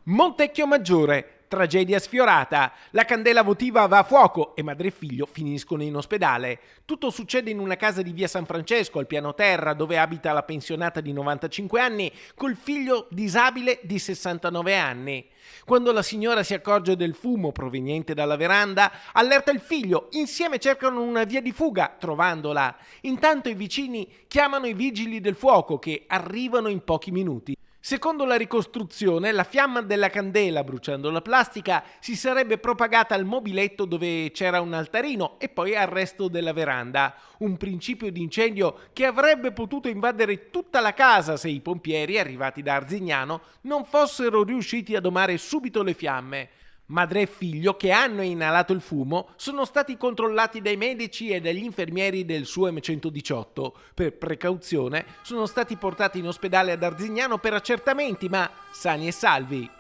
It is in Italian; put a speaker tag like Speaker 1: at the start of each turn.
Speaker 1: Montecchio Maggiore, tragedia sfiorata. La candela votiva va a fuoco e madre e figlio finiscono in ospedale. Tutto succede in una casa di via San Francesco, al piano terra, dove abita la pensionata di 95 anni col figlio disabile di 69 anni. Quando la signora si accorge del fumo proveniente dalla veranda, allerta il figlio. Insieme cercano una via di fuga, trovandola. Intanto i vicini chiamano i vigili del fuoco, che arrivano in pochi minuti. Secondo la ricostruzione, la fiamma della candela, bruciando la plastica, si sarebbe propagata al mobiletto dove c'era un altarino e poi al resto della veranda. Un principio di incendio che avrebbe potuto invadere tutta la casa se i pompieri, arrivati da Arzignano, non fossero riusciti a domare subito le fiamme. Madre e figlio, che hanno inalato il fumo, sono stati controllati dai medici e dagli infermieri del SUEM 118. Per precauzione sono stati portati in ospedale ad Arzignano per accertamenti, ma sani e salvi.